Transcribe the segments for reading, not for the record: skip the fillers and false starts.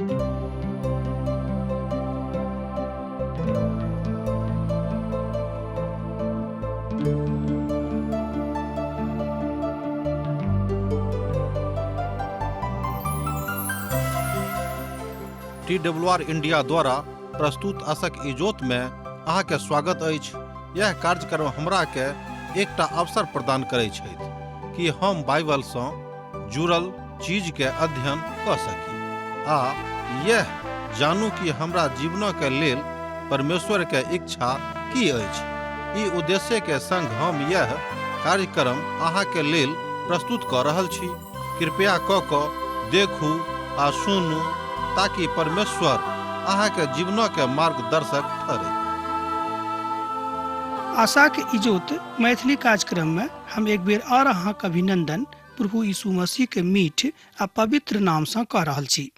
TWR India द्वारा प्रस्तुत आशक इजोत में अहाँ के स्वागत अछि। यह कार्यक्रम हमरा के एकटा अवसर प्रदान करैत छथि कि हम बाइबल सँ जुड़ल चीज के अध्ययन क सकी आ यह जानू कि हमरा जीवन के लेल परमेश्वर के इच्छा की अछि। ई उद्देश्य के संग हम यह कार्यक्रम अहाँ के लेल प्रस्तुत क रहल छी। कृपया क देखू आ सुनू ताकि परमेश्वर अहाँ के जीवन के मार्गदर्शक ठहरे। आशा के इजोत मैथिली कार्यक्रम में हम एक बेर और अहाँ के अभिनंदन प्रभु यीशु मसीह के मीठ आ पवित्र नाम से कह रहल छी।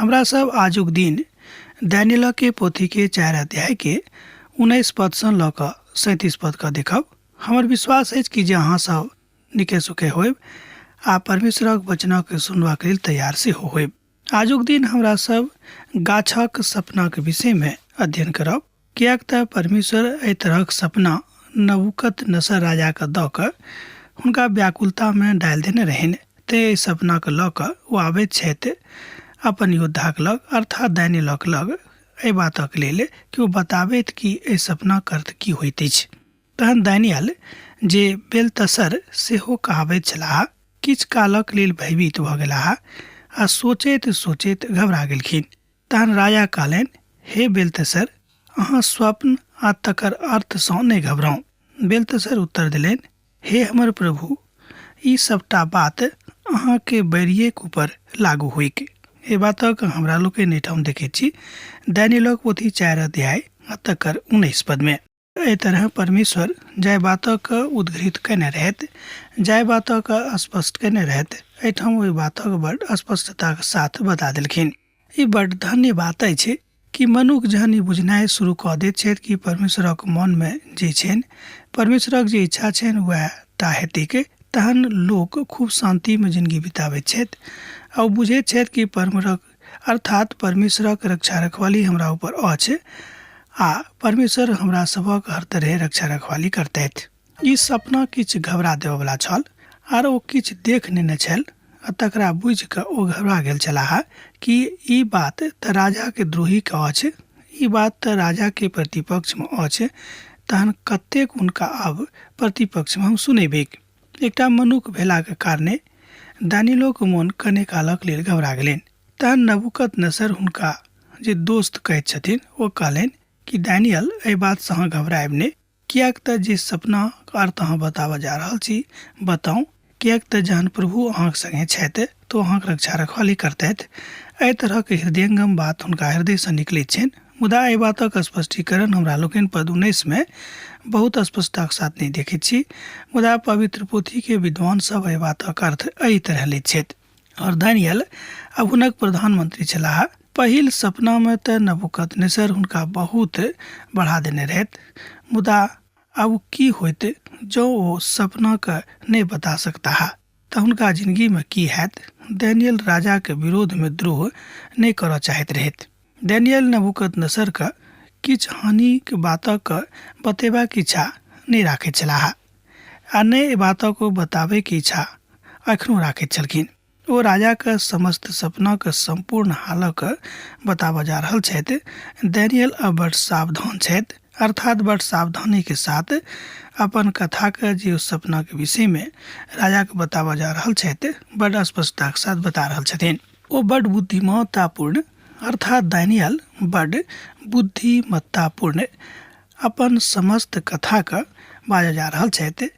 हमरा सब आजुक दिन दानियल के पोथी के 4 अध्याय के 19 पद से ल क 37 पद का देखब। हमर विश्वास है कि जे अहाँ सब निके सुखे होब आ परमेश्वरक वचनक सुनबाक लेल तैयार से होब। आजुक दिन हमरा सब गाछक सपना के विषय में अध्ययन करब, कियाक त परमेश्वर एहि तरहक सपना नबूकदनेस्सर राजा के द क हुनका व्याकुलता में डाल देने रहन। ते सपना के ल क ओ आबैत छथि अपन योद्धाक लग अर्थात दानियलक लग एहि बातक लेल कि ओ बताबैत कि एहि सपनाक अर्थ की होइत अछि। तहन दानियल जे बेलतशर सेहो कहाबैत छलाह किछ कालक लेल भयभीत भ गेलाह आ सोचैत सोचैत घबरा गेलखिन। तहन राजा कहलनि, हे बेलतशर, अहाँ स्वप्न आ तकर अर्थ सँ नहि घबराउ। बेलतशर उत्तर देलनि, हे हमर प्रभु, ई सबटा बात अहाँ के बैरियक ऊपर लागू होइक। ए बातक हमरा लोग के नेठाम देखे छी दानियलक पोथी 4 अध्याय तकर 19 पद में। एहि तरह परमेश्वर जाय बातक उद्घृत कने रहत, जाय बातक स्पष्ट कने रहत, एठाम ओहि बातक बड़ स्पष्टता के साथ बता देलखिन। ई बड़ धन्य बात अछि कि मनुख जहन ई बुझनाइ शुरू कऽ दैत छथि कि परमेश्वरक मन में जे छनि, परमेश्वरक जे इच्छा छनि वएह टा हेतैक, तहन लोक खूब शांति में जिंदगी बिताबैत छथि आ बुझैत छथि कि अर्थात परमेश्वरक रक्षा रखवाली हमरा ऊपर अछि आ परमेश्वर हमरा सबक हर तरह रक्षा रखवाली करतैथ। ई सपना किछ घबरा देबय वाला छल आर ओ किछ देख नेने छल तकरा बुझि कऽ ओ घबरा गेल छलाह कि ई बात तऽ राजा के द्रोही के अछि, ई बात तऽ राजा के प्रतिपक्ष में अछि, तहन कतेक हुनका आब प्रतिपक्ष में हम सुनेबै। एकटा मनुख भेलाक कारणे दानियेलक मोन कने कालक लेल घबरा गेलनि। तहन नबूकदनेस्सर हुनका जे दोस्त कहैत छथिन ओ कहलनि कि दानियल एहि बात से अहाँ घबराएब नहि, कियाक तऽ जे सपना के अर्थ अहाँ बताबऽ जा रहल छी बताउ, कियाक तऽ जहन प्रभु अहाँक संगे छथि तो अहाँक रक्षा रखवाली करतथि। एहि तरहक हृदयंगम बात हुनका हृदय से निकलैत छनि। मुदा एहि बातक स्पष्टीकरण हमरा लोकनि पद 19 में बहुत स्पष्टताक साथ नहीं देखैत छी। मुदा पवित्र पोथी के विद्वान सब एहि बातक अर्थ एहि तरह लैत छथि। और दानियल अब हुनक प्रधानमंत्री छलाह। पहिल सपना में तऽ नबूकदनेस्सर हुनका बहुत बढ़ा देने रहथि, मुदा अब की होइत जो ओ सपना के नहीं बता सकता तऽ हुनका जिंदगी में की हैत। दानियल राजा के विरोध में द्रोह नहीं करऽ चाहैत रहथि। दानियल नबूकदनेस्सर के किछ हानि के बातक बतेबाक इच्छा नहीं राखैत छलाह आ नहि एहि बातक बताबै के इच्छा अखनो राखैत छलखिन। ओ राजा के समस्त सपना के संपूर्ण हालक बताबऽ जा रहल छथि। दानियल अब बड़ सावधान छथि, अर्थात बड़ सावधानी के साथ अपन कथा के जे सपना के विषय में राजा के बताबऽ जा रहल छथि बड़ स्पष्टता के साथ बता रहल छथिन। ओ बड़ बुद्धिमत्तापूर्ण अर्थात दानियल बड़ बुद्धिमत्तापूर्ण अपन समस्त कथा के बाजऽ जा रहल छथि।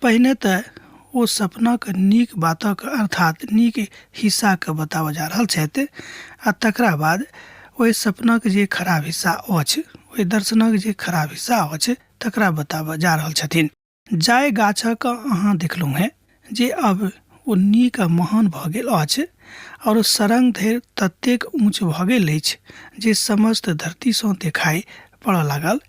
पहिने तऽ ओ सपना के नीक बातक अर्थात नीक हिस्सा के बताबऽ जा रहल छथि आ तकरा बाद ओहि सपना के जे खराब हिस्सा अछि, ओहि दर्शनक जे खराब हिस्सा अछि तकरा बताबऽ जा रहल छथिन। जाय गाछक अहाँ देखलहुँ हैं जे अब ओ नीक आ महान भऽ गेल अछि और सरंग धरि ततेक ऊंच भऽ गेल अछि जे समस्त धरती सँ देखाई पड़ऽ लागल।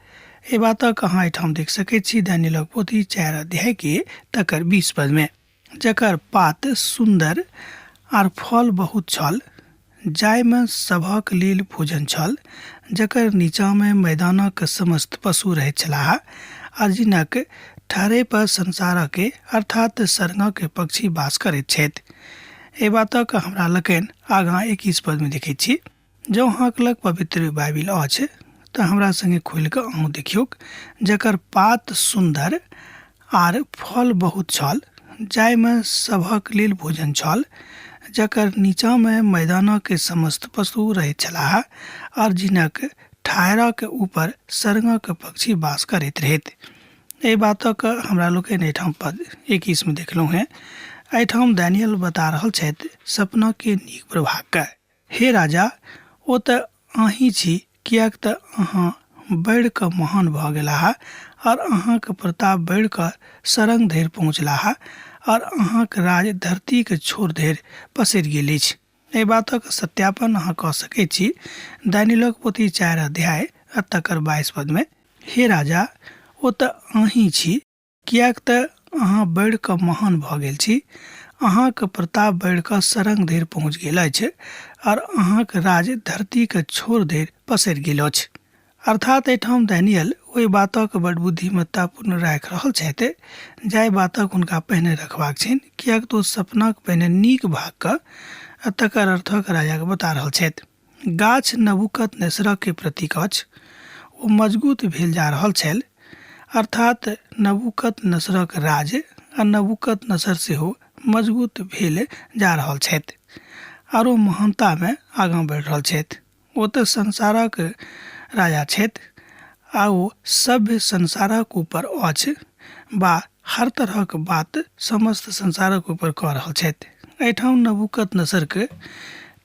एहि बातक अहाँ एहिठाम देख सकैत छी दानियेलक पोथी 4 अध्याय के तकर 20 पद में, जकर पात सुंदर आर फल बहुत छल, जाय में सभक लेल भोजन छल, जकर नीचा में मैदानक समस्त पशु रहैत छलाह आर जिनक ठाढ़े पर संसारक के अर्थात सरंगक पक्षी वास करैत छथि। एहि बातक हमरा लोकनि आगाँ 21 पद में देखैत छी। जँ अहाँक लग पवित्र बाइबिल अछि तऽ हमरा संगे खोलि कऽ अहूँ देखियौक, जकर पात सुंदर आर फल बहुत छल, जाय में सभक लेल भोजन छल, जकर नीचा में मैदानक के समस्त पशु रहैत छलाह और जिनक ठाढ़ा के ऊपर सरंगक पक्षी वास करैत रहथि। एहि बातक हमरा लोकनि एहिठाम पद 21 में देखलहुँ हैं। एहिठाम दानियल बता रहल छथि सपना के नीक प्रभाव के। हे राजा, ओ तऽ अहीं छी, कियाक तऽ अहाँ बढ़ि कऽ महान भऽ गेलाह और अहाँके प्रताप बढ़ि कऽ सरंग धरि पहुँचलाह और अहाँके राज धरती के छोर धरि पसरि गेल अछि। एहि बातक सत्यापन अहाँ कऽ सकैत छी दानियेलक पोथी 4 अध्याय आ तकर 22 पद में। हे राजा, ओ तऽ अहीं छी, कियाक तऽ अहाँ बढ़ि कऽ महान भऽ गेल छी, अहाँके प्रताप बढ़ि कऽ सरंग धरि पहुँच गेल अछि और अहाँके राज धरती के छोर धरि पसरि गेल अछि। अर्थात एहिठाम दानियल ओहि बातक बड़ बुद्धिमत्तापूर्ण राखि रहल छथि जाहि बातक हुनका पहिने रखबाक छनि, कियाक तऽ सपनाक पहिने नीक भाग के तकर अर्थक राजा के बता रहल छथि। गाछ नबूकदनेस्सर के प्रतीक अछि। ओ मजबूत भेल जा रहल छल, अर्थात नबूकदनेस्सर के राज आ नबूकदनेस्सर सेहो मजबूत भेल जा रहल छथि और ओ महानता में आगाँ बढ़ि रहल छथि। ओ तऽ संसारक राजा छथि आ ओ सभ्य संसारक ऊपर अछि बा हर तरहक बात समस्त संसारक ऊपर कऽ रहल छथि। एहिठाम नबूकदनेस्सर के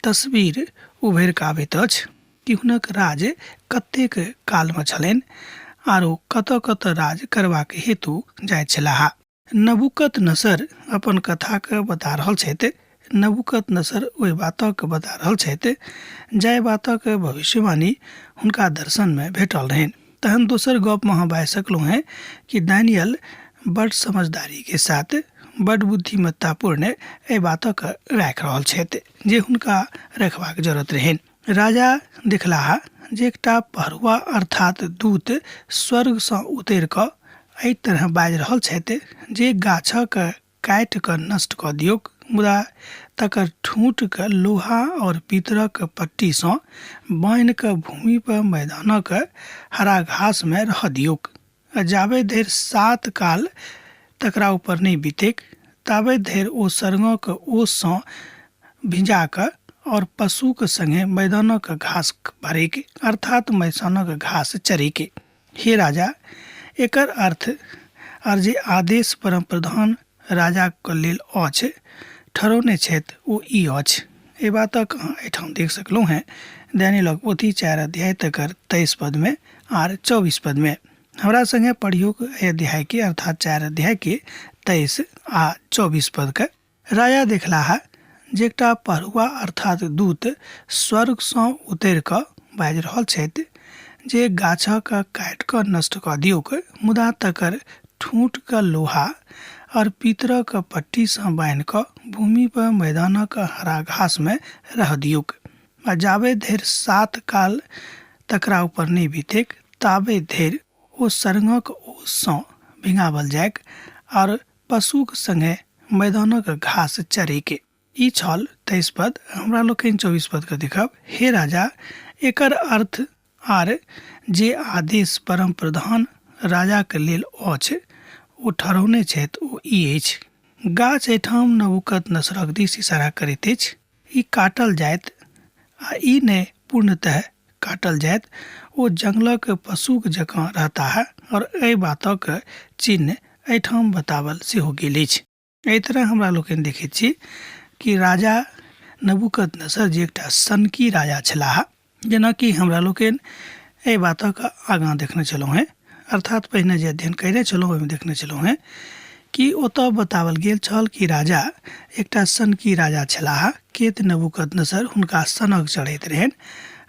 तस्वीर उभरि कऽ आबैत अछि कि हुनक राज कतेक काल में छलनि आर ओ कतऽ कतऽ राज करबाक हेतु जाइत छलाह। नबूकदनेस्सर अपन कथा के बता रहल छथि। नबूकदनेस्सर ओहि बातक बता रहल छथि जाहि बातक भविष्यवाणी हुनका दर्शन में भेटल रहनि। तहन दोसर गप में अहाँ बाजि सकलहुँ हैं कि दानियल बड़ समझदारी के साथ बड़ बुद्धिमत्तापूर्ण एहि बातक राखि रहल छथि जे हुनका रखबाक जरूरत रहनि। राजा देखलाह जे एकटा पहरुआ अर्थात दूत स्वर्ग सँ उतरि कऽ एहि तरह बाजि रहल छथि जे गाछक काटि कऽ नष्ट कऽ दियौक, मुदा तकर ठूँठ के लोहा और पीतरक पट्टी सँ बान्हि कऽ भूमि पर मैदानक हरा घास में रह दियौक। जाबे धरि 7 काल तकरा ऊपर नहीं बीतेक ताबे धरि ओ सरंगक ओस सँ भिजा कऽ और पशुक संगे मैदानक घास भरेके अर्थात मैदानक घास चरेके। हे राजा, एकर अर्थ और जे आदेश परम प्रधान राजा के लेल अछि ठहरौने छथि ओ ई अछि। एहि बातक अहाँ एहिठाम देख सकलहुँ हैं दानियेलक पोथी 4 अध्याय तकर 23 पद में आर 24 पद में। हमरा संगे पढ़ियो अध्याय के अर्थात 4 अध्याय के 23 आ 24 पद के। राजा देखलाहा जे एकटा पहरुआ अर्थात दूत स्वर्ग सँ उतरि कऽ बाजि रहल छथि जे गाछक काटि कऽ नष्ट कऽ दियौक, मुदा तकर ठूँठ के लोहा और पीतरक पट्टी सँ बान्हि कऽ भूमि पर मैदानक हरा घास में रह दियौक। आ जाबे धरि 7 काल तकरा ऊपर नहीं बीतेक ताबे धरि ओ सरंगक ओस सँ भिंगावल जायक और पशुक संगे मैदानक घास चरेके। ई छल 23 पद। हमरा लोकनि 24 पद के देखब। हे राजा, एकर अर्थ आर जे आदेश परम प्रधान राजा के लेल अछि ओ ठहरौने छथि ओ ई अछि। गाछ एहिठाम नबूकदनेस्सरक दिस इशारा करैत अछि। ई काटल जायत आ ई नहि पूर्णतः काटल जायत। ओ जंगलक पशुक जकाँ रहता है और एहि बातक चिन्ह एहिठाम बतावल सेहो गेल अछि। एहि तरह हमरा लोकनि देखैत छी कि राजा नबूकदनेस्सर जे एकटा सनकी राजा छलाह, जेनाकि हमरा लोकनि एहि बातक आगाँ देखने छलहुँ हैं अर्थात पहिने जे अध्ययन कयने छलहुँ ओहिमे देखने छलहुँ हैं कि ओतऽ बतावल गेल छल कि राजा एकटा सनकी राजा छलाह। केत नबूकदनेस्सर हुनका सनक चढ़ैत रहनि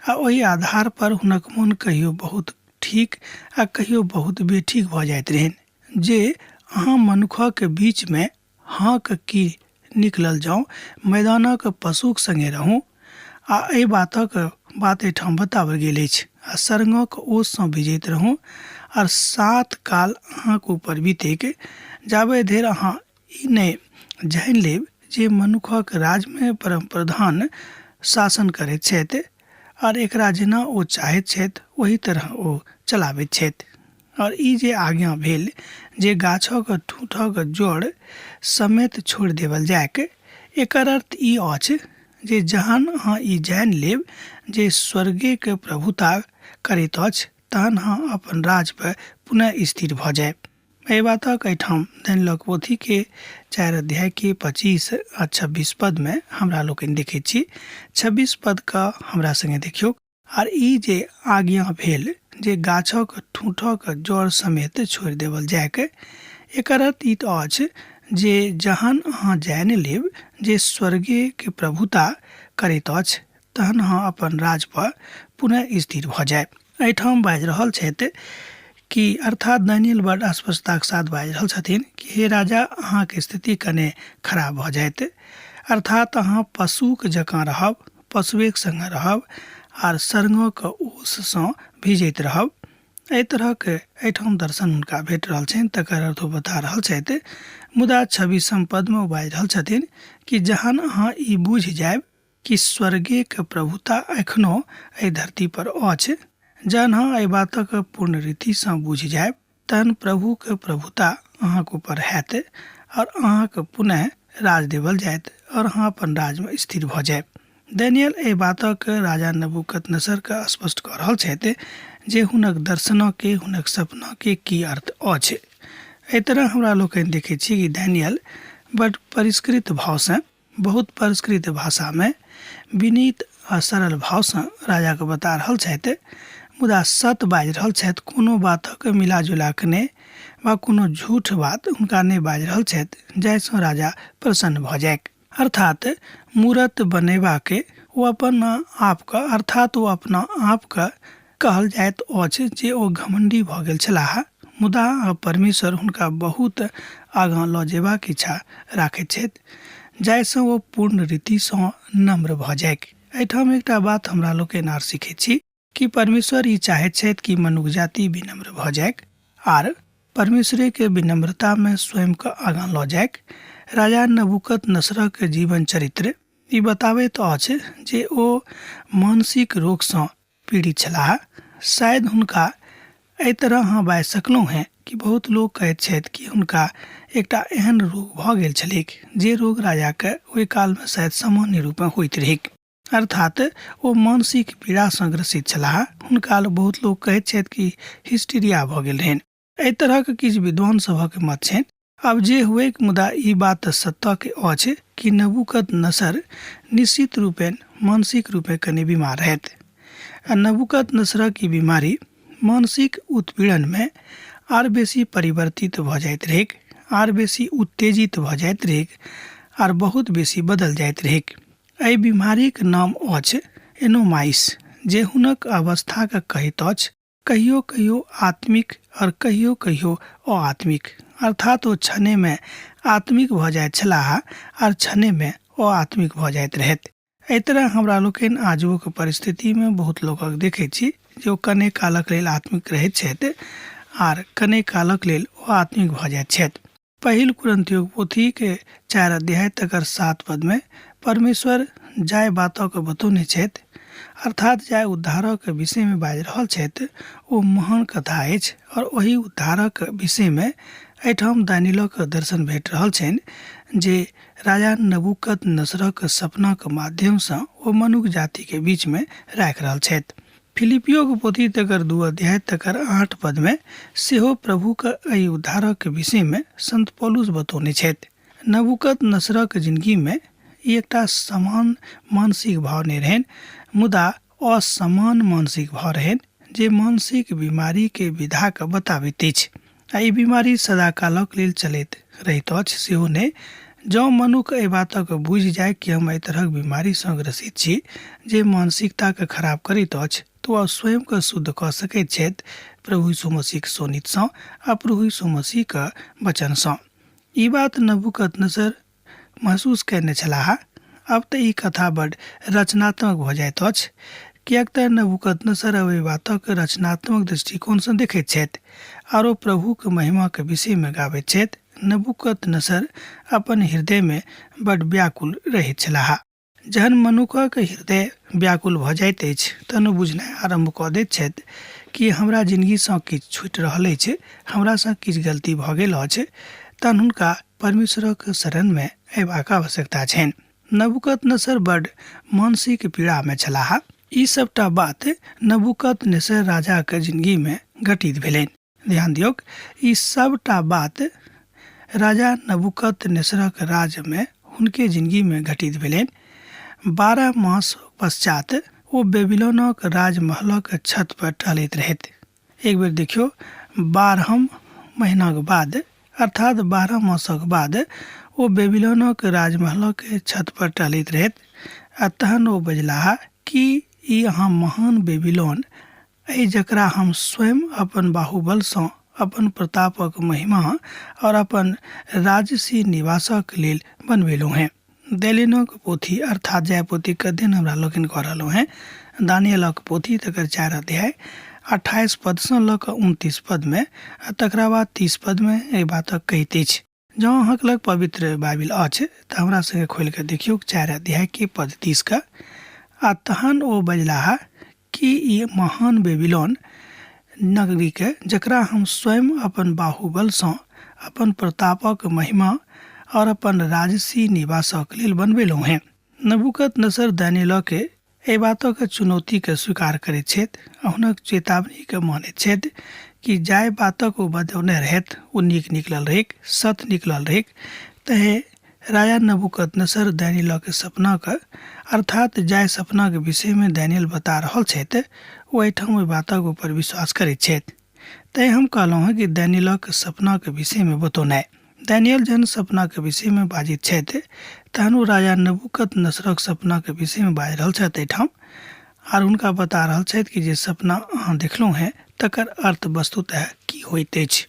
आ ओहि आधार पर हुनक मोन कहियो बहुत ठीक आ कहियो बहुत बेठीक भऽ जाइत रहनि जे अहाँ मनुखक बीच में हाँक की निकलल जाऊँ, मैदानक पशुक संगे रहूँ। आ एहि बात एहिठाम बतावल गेल अछि। आ सरंगक ओस सँ भिजैत रहूँ और 7 काल अहाँक ऊपर बीतेक जाबे धरि अहाँ ई नहि जानि लेब जे मनुखक राज में परम प्रधान शासन करैत छथि और एकरा जेना ओ चाहैत छथि ओही तरह ओ चलाबैत छथि। और ई जे आज्ञा भेल जे गाछक ठूँठक जड़ समेत छोड़ि देवल जायक, एकर अर्थ ई अछि जे जहन अहाँ ई जानि लेब जे स्वर्गे के प्रभुता करैत अछि तहन अहाँ अपन राज पर पुनः स्थिर भऽ जायब। एहि बातक एहिठाम दानियेलक पोथी के 4 अध्याय के 25 आ 26 पद में हमरा लोकनि देखैत छी। 26 पद का हमरा संगे देखियौ। आर ई जे आज्ञा भेल जे गाछक ठूँठक जड़ समेत छोड़ि देवल जायक, एकर अर्थ ई अछि जे जहन अहाँ जानि लेब जे स्वर्गे के प्रभुता करैत अछि तहन अहाँ अपन राज पर पुनः स्थिर भऽ जायब। एहिठाम बाजि रहल छथि कि अर्थात दानियेल बड़ स्पष्टताक साथ बाजि रहल छथिन कि हे राजा, अहाँके स्थिति कने खराब भऽ जायत अर्थात अहाँ पशुक जकाँ रहब, पशुएक संगे रहब आर सरंगक ओस सँ भिजैत रहब। एहि तरहक एहिठाम दर्शन हुनका भेट रहल छनि, तकर अर्थ ओ बता रहल छथि। मुदा 26 पद में ओ बाजि रहल छथिन कि जहन अहाँ ई बुझि जायब कि स्वर्गे के प्रभुता एखनो एहि धरती पर अछि, जहन अहाँ एहि बातक पूर्ण रीति सँ बुझि जायब तहन प्रभु के प्रभुता अहाँके ऊपर हैत और अहाँके पुनः राज देवल जायत और अहाँ अपन राज में स्थिर भऽ जायब। दानियेल एहि बातक राजा नबूकदनेस्सर के स्पष्ट कऽ रहल छथि जे हुनक दर्शन के, हुनक सपना के की अर्थ अछि। एहि तरह हमरा लोकनि देखै छी कि दानियेल बड़ परिष्कृत भाव से, बहुत परिष्कृत भाषा में, विनीत आ सरल भाव से राजा के बता रहल छथि। मुदा सत्य बाजि रहल छथि, कोनो बातक मिलाजुला के नहि वा कोनो झूठ बात हुनका नहि बाजि रहल छथि जाहिसँ राजा प्रसन्न भऽ जायक। अर्थात मूरत बनेबा के ओ अपन आप के अर्थात ओ अपना आप के कहल जाइत अछि जे ओ घमंडी भऽ गेल छलाह। मुदा परमेश्वर हुनका बहुत आगाँ लऽ जेबाक इच्छा राखैत छथि जाहिसँ ओ पूर्ण रीति सँ नम्र भऽ जायक। एहिठाम एकटा बात हमरा लोकनि आर सीखैत छी कि परमेश्वर ई चाहैत छथि कि मनुष्य जाति विनम्र भऽ जायक आर परमेश्वरे के विनम्रता में स्वयं के आगाँ लऽ जायक। राजा नबुकदनेस्सर के जीवन चरित्र ई बताबैत अछि जे ओ मानसिक रोगसँ पीड़ित छलाह। शायद हुनका एहि तरह अहाँ बाजि सकलहुँ हैं कि बहुत लोग कहैत छथि कि हुनका एकटा एहन रोग भऽ गेल छलैक जे रोग राजाके ओहि कालमे शायद सामान्य रूपमे होइत रहैक, अर्थात ओ मानसिक पीड़ासँ ग्रसित छलाह। हुनका बहुत लोग कहैत छथि कि हिस्टीरिया भऽ गेल रहनि। एहि तरहक किछु विद्वान सभक मत छनि। अब जे हुए मुदा ई बात सत्य अछि कि नबुकदनेस्सर निश्चित रूपेण मानसिक रूपे कने बीमार रहथि। नबुकदनेस्सर की बीमारी मानसिक उत्पीड़न में आर बेसी परिवर्तित भऽ जाइत रहेक, आर बेसी उत्तेजित भऽ जाइत रहेक, आर बहुत बेसी बदल जाइत रहेक। एहि बीमारीक नाम अछि एनोमाइस, जे हुनक अवस्थाके कहैत अछि। कहियो कहियो आत्मिक और कहियो कहियो अआत्मिक, अर्थात ओ क्षणे में आत्मिक भऽ जाइत छलाह और क्षणे में अआत्मिक भऽ जाइत रहथि। एहि तरह हमरा लोकनि आजुक परिस्थिति में बहुत लोकक देखैत छी जे कने कालक लेल आत्मिक रहैत छथि आर कने कालक लेल अआत्मिक भऽ जाइत छथि। पहिल कुरिन्थियों पोथी के 4 अध्याय तकर 7 पद में परमेश्वर जाय बातक बतौने छथि, अर्थात जाय उद्धारक विषय में बाजि रहल छथि, ओ महान कथा अछि। और वही उद्धारक विषय में एहिठाम दानियेलक दर्शन भेट रहल छनि जे राजा नबुकदनेस्सरक सपनाक माध्यमसँ ओ मनुष्य जाति के बीच में राखि रहल छथि। फिलिपियों पोथी तकर 2 अध्याय तकर 8 पद में सेहो प्रभु के एहि उद्धारक विषय में संत पौलुस बतौने छथि। नबुकदनेस्सरक जिंदगी में एकटा समान मानसिक भाव नहीं रहनि, मुदा असमान मानसिक भाव रहनि जे मानसिक बीमारी के विधा के बताबैत अछि। ई बीमारी सदाकालक लेल चलैत रहैत अछि सेहो नहि। जँ मनुख एहि बातक बुझि जाय कि हम एहि तरहक बीमारी सँ ग्रसित छी जे मानसिकता के खराब करैत अछि, तो ओ स्वयं के शुद्ध कऽ सकैत छथि प्रभु यीशु मसीह के सोनित सँ आ प्रभु यीशु मसीह के वचन सँ। ई बात नबुकदनेस्सर महसूस करने छलाह। अब तऽ ई कथा बड़ रचनात्मक भऽ जाइत अछि, किएक तऽ नबुकदनेस्सर एहि बातक रचनात्मक दृष्टिकोण सँ देखैत छथि और प्रभु के महिमा के विषय में गाबैत छथि। नबुकदनेस्सर अपन हृदय में बड़ व्याकुल रहैत छलाह। जहन मनुखक हृदय व्याकुल भऽ जाइत अछि तहन बुझनाइ आरंभ कऽ दैत छथि कि हमरा जिंदगी सँ किछु छूटि रहल अछि, हमरा सँ किछु गलती भऽ गेल अछि, तहन हुनका परमेश्वरक शरण में अयबाक आवश्यकता छनि। नबुकदनेस्सर बड़ मानसिक पीड़ा में छलाह। ई सबटा बात नबुकदनेस्सर राजा के जिंदगी में घटित भेलनि। ध्यान दियौक, ई सबटा बात राजा नबुकदनेस्सरक राज में हुनके जिंदगी में घटित भेलनि। 12 मास पश्चात ओ बेबीलोनक राजमहलक छत पर टहलैत रहथि। एक बेर देखियो, 12 महीनाक बाद अर्थात 12 मासक बाद ओ बेबीलोनक राजमहलक छत पर टहलैत रहथि। आ तहन ओ बजलाह कि ई अहाँ महान बेबीलोन अइ जकरा हम स्वयं अपन बाहुबल सँ, अपन प्रतापक महिमा और अपन राजसी निवासक लेल बनवेलहुँ हैं। दानियेलक पोथी अर्थात जय पोथी के अध्ययन हमरा लोकनि कऽ रहलहुँ हैं। दानियेलक पोथी तकर 4 अध्याय 28 पद सँ लऽ कऽ 29 पद में आ तकरा बाद 30 पद में एहि बातक कहैत अछि। जँ अहाँक लग पवित्र बाइबिल अछि तऽ हमरा संगे खोलि कऽ देखियौ 4 अध्याय के पद 30 का। आ तहन ओ बजलाह कि ई महान बेबीलोन नगरी के जकरा हम स्वयं अपन बाहुबल सँ, अपन प्रतापक महिमा और अपन राजसी निवासक लेल बनवेलहुँ हैं। नबुकदनेस्सर दानियेल के एहि बातक चुनौती के स्वीकार करैत छथि आ हुनक चेतावनी के मानैत छथि कि जाय बातक ओ बतौने रहथि ओ नीक निकलल रहेक, सत निकलल रहेक। तहे राजा नबुकदनेस्सर दानियेल के सपना के अर्थात जाय सपना के विषय में दानियेल बता रहल छथि ओ एहिठाम ओहि बातक ऊपर विश्वास करैत छथि। तैं हम कहलहुँ हैं कि दानियेल के सपना के विषय में बतौनाइ। दानियेल जहन सपना के विषय में बाजित छथि तहन ओ राजा नबुकदनेस्सरक सपना के विषय में बाजि रहल छथि एहिठाम आर हुनका बता रहल छथि कि जे सपना अहाँ देखलहुँ हैं तकर अर्थ वस्तुतः की होइत अछि।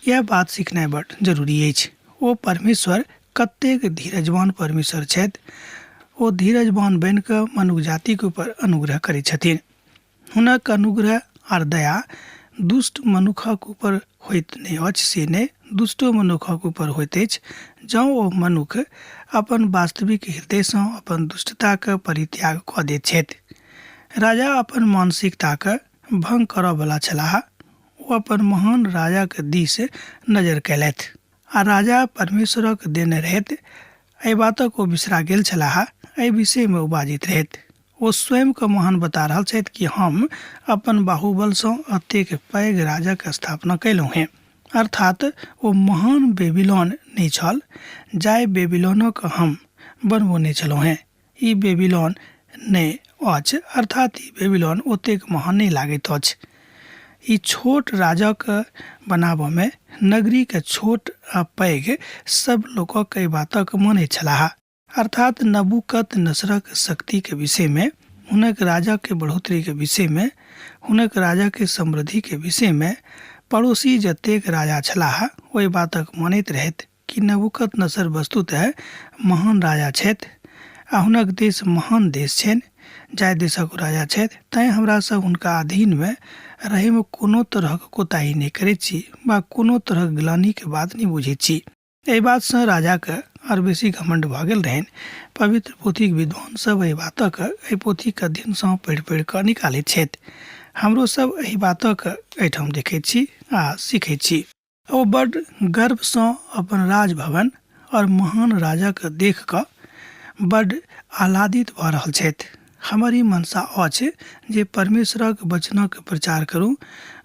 यह बात सीखनाइ बड़ जरूरी अछि। ओ परमेश्वर कतेक धीरजवान परमेश्वर छथि। ओ धीरजवान बनि कऽ मनुष्य जाति के ऊपर अनुग्रह करैत छथिन। हुनक अनुग्रह आर दया दुष्ट मनुखक ऊपर होइत नहि अछि से नहि, दुष्टो मनुखक ऊपर होइत अछि जँ ओ मनुख अपन वास्तविक हृदयसँ अपन दुष्टताके परित्याग कऽ दैत छथि। राजा अपन मानसिकताके भंग करयवला छलाह। ओ अपन महान राजाक दिस नजर कयलथि आ राजा परमेश्वरक देने रहथि एहि बातक ओ बिसरा गेल छलाह। एहि विषयमे ओ बाजित रहथि। ओ स्वयंके महान बता रहल छथि कि हम अपन बाहुबलसँ एतेक पैघ राजक स्थापना कयलहुँ हेँ। अर्थात ओ महान बेबीलोन नहि छल जाहि बेबीलोनक हम बनबौने छलहुँ हेँ। ई बेबीलोन नहि अछि, अर्थात ई बेबीलोन ओतेक महान नहि लागैत अछि। ई छोट राजक बनाबयमे नगरीके छोट आ पैघ सब लोकक एहि बातक मानैत छलाह। अर्थात नबूकदनेस्सरक शक्तिके विषयमे, हुनक राजाके बढ़ोतरीके विषयमे, हुनक राजाके समृद्धिके विषयमे पड़ोसी जतेक राजा छलाह ओहि बातक मानैत रहथि कि नबूकदनेस्सर वस्तुतः महान राजा छथि आ हुनक देश महान देश छनि। जाहि देशक राजा छथि तैँ हमरासभ हुनका अधीनमे रहैमे कोनो तरहक कोताही नहि करैत छी वा कोनो तरहक ग्लानिके बात नहि बुझैत छी। एहि बातसँ राजाके और बेसी घमण्ड भऽ गेल रहनि। पवित्र पोथीक विद्वान सब एहि बातक एहि पोथीके अध्ययनसँ पढ़ि कऽ निकालैत छथि। हमरो सब एहि बातक एहिठाम देखैत छी आ सीखैत छी। ओ बड्ड गर्वसँ अपन राजभवन और महान राजाके देख कऽ बड्ड आह्लादित भऽ रहल छथि। हमर ई मनसा अछि जे परमेश्वरक वचनक प्रचार करूँ,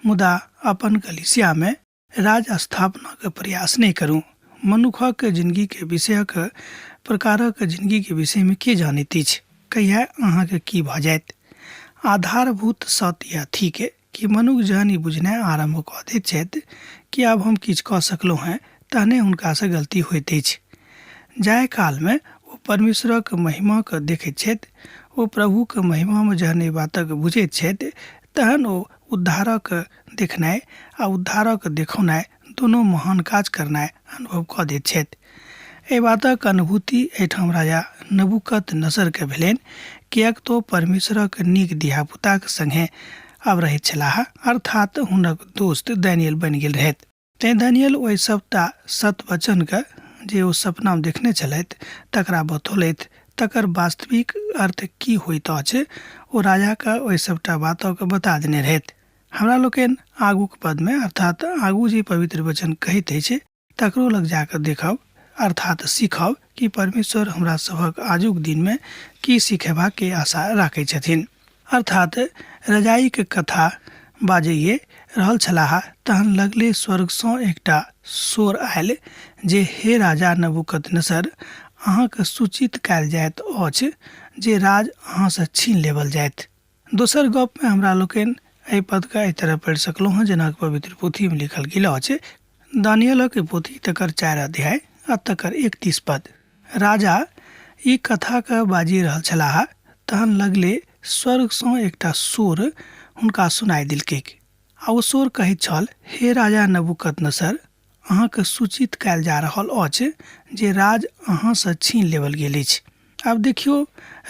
मुदा अपन कलीसियामे राज स्थापनाके प्रयास नहि करूँ। मनुखक जिंदगीके विषयक प्रकारक जिंदगीके विषयमे के जानैत अछि? कहिया अहाँके की भऽ जायत? आधारभूत सत्य थिक कि मनुख जहन ई बुझनाइ आरम्भ कऽ दैत छथि कि आब हम किछु कऽ सकलहुँ हेँ, तहने हुनकासँ गलती होइत अछि। जाहि कालमे ओ परमेश्वरक महिमाके देखैत छथि, ओ प्रभुके महिमामे जहन एहि बातक बुझैत छथि, तहन ओ उद्धारक देखनाइ आ उद्धारक देखौनाइ दुनू महान काज करनाइ अनुभव कऽ दैत छथि। एहि बातक अनुभूति एहिठाम राजा नबूकदनेस्सरके भेलनि, किएक तो परमेश्वरक नीक धियापुताक संगे आब रहैत छलाह, अर्थात हुनक दोस्त दानियेल बनि गेल रहथि। तैँ दानियेल ओहि सबटा सत्वचनके जे ओ सपनामे देखने छलथि तकरा बतौलथि। तकर वास्तविक अर्थ की होइत अछि ओ राजाके ओहि सबटा बातक बता देने रहथि। हमरा लोकनि आगूक पदमे, अर्थात आगू जे पवित्र वचन कहैत अछि तकरो लग जाकऽ देखब, अर्थात सीखब कि परमेश्वर हमरा सभक आजुक दिनमे की सिखेबाके आशा राखै छथिन। अर्थात रजाइके कथा बाजैए रहल छलाह, तहन लगले स्वर्गसँ एकटा शोर आयल जे हे राजा नबूकदनेस्सर, अहाँके सूचित कयल जाइत अछि जे राज अहाँसँ छीन लेवल जायत। दोसर गपमे हमरा लोकनि एहि पदके एहि तरह पढ़ि सकलहुँ हँ जेना पवित्र पोथीमे लिखल गेल अछि। दानियेलक पोथी तकर 4 अध्याय आ तकर 31 पद। राजा ई कथाके बाजि रहल छलाह, तहन लगले स्वर्गसँ एकटा शोर हुनका सुनाइ देलकैक आ ओ शोर कहैत छल, हे राजा नबूकदनेस्सर, अहाँके सूचित कयल जा रहल अछि जे राज अहाँसँ छीन लेवल गेल अछि। आब देखियौ,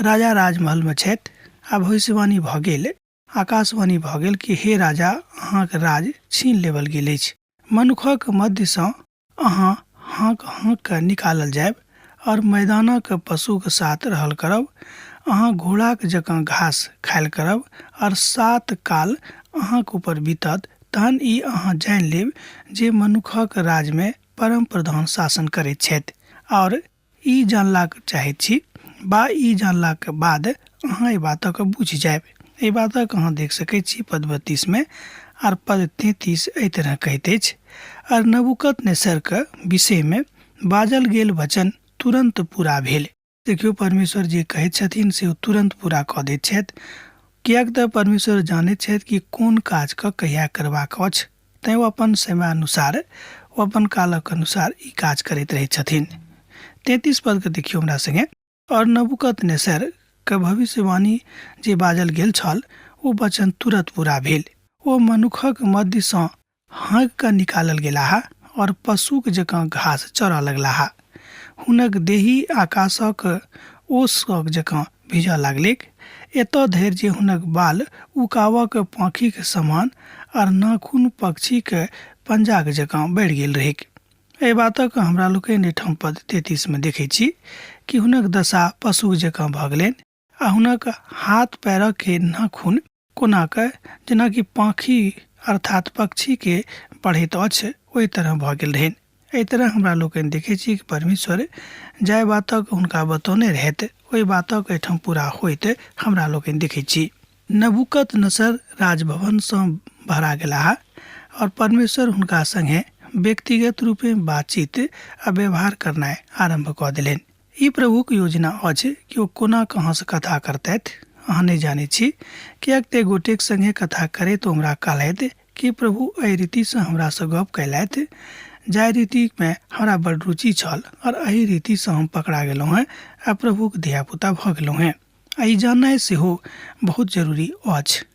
राजा राजमहलमे छथि आ भविष्यवाणी भऽ गेल, आकाशवाणी भऽ गेल कि हे राजा, अहाँके राज छीन लेवल गेल अछि। मनुखक मध्यसँ अहाँ हाँक निकालल जायब और मैदानक पशुके साथ रहल करब। अहाँ घोड़ाक जकाँ घास खायल करब और 7 काल अहाँके ऊपर बीतत। तहन ई अहाँ जानि लेब जे मनुखक राजमे परम प्रधान शासन करैत छथि। और ई जानलाक चाहैत छी, बा ई जानलाक बाद अहाँ एहि बातक बुझि जायब। एहि बातक अहाँ देख सकैत छी पद 32 में और पद 33 एहि तरह कहैत अछि, और नबूकदनेस्सरके विषयमे बाजल गेल वचन तुरंत पूरा भेल। देखियौ, परमेश्वर जे कहैत छथिन से ओ तुरंत पूरा कऽ दैत छथि, किएक तऽ परमेश्वर जानैत छथि कि कोन काजके कहिया करबाक अछि। तैँ ओ अपन समय अनुसार, ओ अपन कालक अनुसार ई काज करैत रहैत छथिन। 33 पदके देखियौ हमरा संगे। और नबूकदनेस्सरके भविष्यवाणी जे बाजल गेल छल ओ वचन तुरंत पूरा भेल। ओ मनुखक मध्यसँ हाँक कऽ निकालल गेलाह और पशुक जकाँ घास चरऽ लगलाह। हुनक देही आकाशक ओसक जकाँ भिजऽ लागलैक, एतऽ धरि जे हुनक बाल उकाबक पाँखिक समान और नाखून पक्षीके पंजाक जकाँ बढ़ि गेल रहैक। एहि बातक हमरा लोकनि एहिठाम पद 33 में देखै छी कि हुनक दशा पशु जकाँ भऽ गेलनि आ हुनक हाथ पैरक के नाखून कोना के जेनाकि पाखी अर्थात पक्षी के बढ़ैत अछि ओहि तरह भऽ गेल रहनि। एहि तरह हमरा लोकनि देखै छी कि परमेश्वर जाय बातक हुनका बतौने रहैत ओहि बातक एहिठाम पूरा होइत हमरा लोकनि देखै छी। नबूकदनेस्सर राजभवन सँ भरा गेलाह और परमेश्वर हुनका संगे व्यक्तिगत रूपे बातचीत आ व्यवहार करनाइ आरंभ कऽ देलनि। ई प्रभुक योजना अछि कि ओ कोना कहाँ से कथा करतैथ अहाँ नहि जानै छी, कियाक ते गोटेक संगे कथा करैत ओ हमरा कहलथि कि प्रभु एहि रीति से हमरा से गप कैलथि जाहि रीति में हमरा बड़ रुचि छल और एहि रीति से हम पकड़ा गेलहुँ हैं आ प्रभुक धियापुता भऽ गेलहुँ हैं। ई जाननाइ सेहो बहुत जरूरी अछि।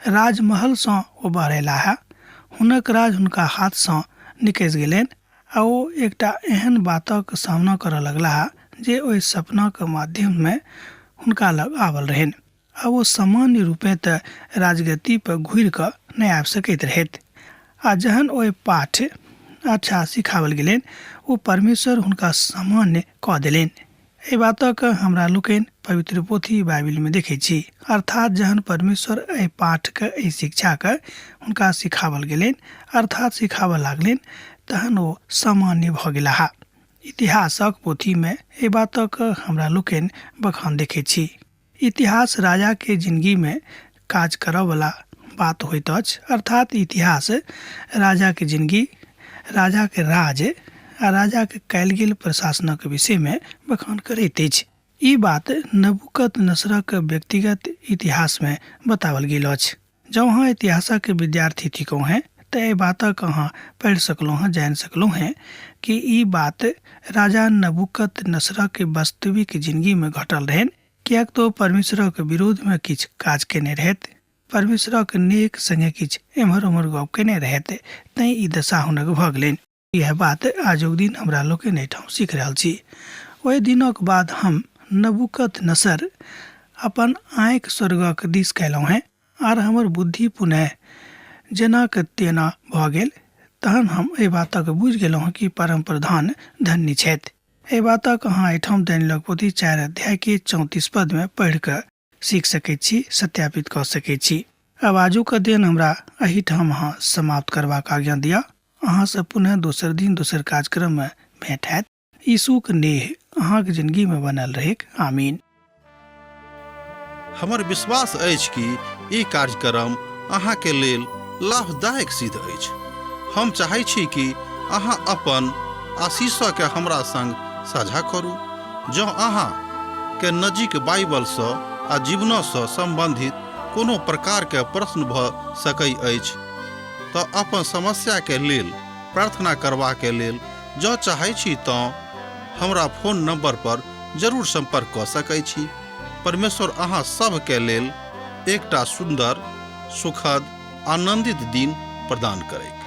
राजमहल सँ ओ बहरेलाह, हुनक राज हुनका हाथ सँ निकलि गेलनि आ ओ एकटा एहन बातक सामना करऽ लगलाह जे ओहि सपनाक माध्यम में हुनका लग आवल रहनि आ वो सामान्य रूपे तऽ राजगद्दी पर घुरि कऽ नहि आबि सकैत रहथि। आ जहन ओहि पाठ अच्छा सिखावल गेलनि ओ परमेश्वर हुनका सामान्य कऽ देलनि। एहि बातक हमरा लोकनि पवित्र पोथी बाइबिल में देखै छी, अर्थात जहन परमेश्वर एहि पाठ के एहि शिक्षा के हुनका सिखावल गेलनि अर्थात सिखावऽ लागलनि तहन ओ सामान्य भऽ गेलाह। इतिहासक पोथी में एहि बातक हमरा लोकनि बखान देखै छी। इतिहास राजा के जिंदगी में काज करऽ वाला बात होइत अछि, अर्थात इतिहास राजा के जिंदगी, राजा के राज आ राजा के कयल गेल प्रशासनक विषय में बखान करैत अछि। ई बात नबूकदनेस्सरक व्यक्तिगत इतिहास में बतावल गेल अछि। जब अहाँ इतिहासक विद्यार्थी थिकौ हैं तो एहि बातक अहाँ पढ़ि सकलहुँ हैं, जान सकलहुँ हैं कि ई बात राजा नबूकदनेस्सरक वास्तविक जिंदगी में घटल रहनि, कियाक तो परमेश्वरक विरोध में किछु काज केने रहथि, परमेश्वरक नेक संगे किछु एम्हर उम्हर गप केने रहथि, तैं ई दशा हुनक भऽ गेलनि। यह बात आजुक दिन हमरा लोकनि एहिठाम सीख रहल छी। ओहि दिनक बाद हम नबूकदनेस्सर अपन आँखि स्वर्गक दिस कयलहुँ हैं आर हमर बुद्धि पुनः जेना के तेना भऽ गेल। तहन हम एहि बातक बुझि गेलहुँ हैं कि परम प्रधान धन्य छथि। एहि बातक अहाँ एहिठाम दानियेलक पोथी 4 अध्याय के 34 पद में पढ़ि कऽ सीख सकैत छी, सत्यापित कऽ सकैत छी। अब आजुक दिन हमरा एहिठाम अहाँ समाप्त करबाक आज्ञा दिअ। अहाँ से पुनः दोसर दिन दोसर कार्यक्रम में भेंट हैत। यीशुक नेह अहाँक जिंदगी में बनल रहेक। आमीन। हमर विश्वास अछि कि ई कार्यक्रम अहाँ के लेल लाभदायक सिद्ध अछि। हम चाहै छी कि अहाँ अपन आशीषक के हमरा संग साझा करू। जँ अहाँ के नजीक बाइबल सँ आ जीवन सँ संबंधित कोनो प्रकार के प्रश्न भऽ सकै अछि तऽ अपन समस्या के लेल प्रार्थना करबा के लेल जँ चाहै छी तऽ हमरा फोन नंबर पर जरूर संपर्क कऽ सकै छी। परमेश्वर अहाँ सब के लेल एकटा सुंदर, सुखद, आनंदित दिन प्रदान करै।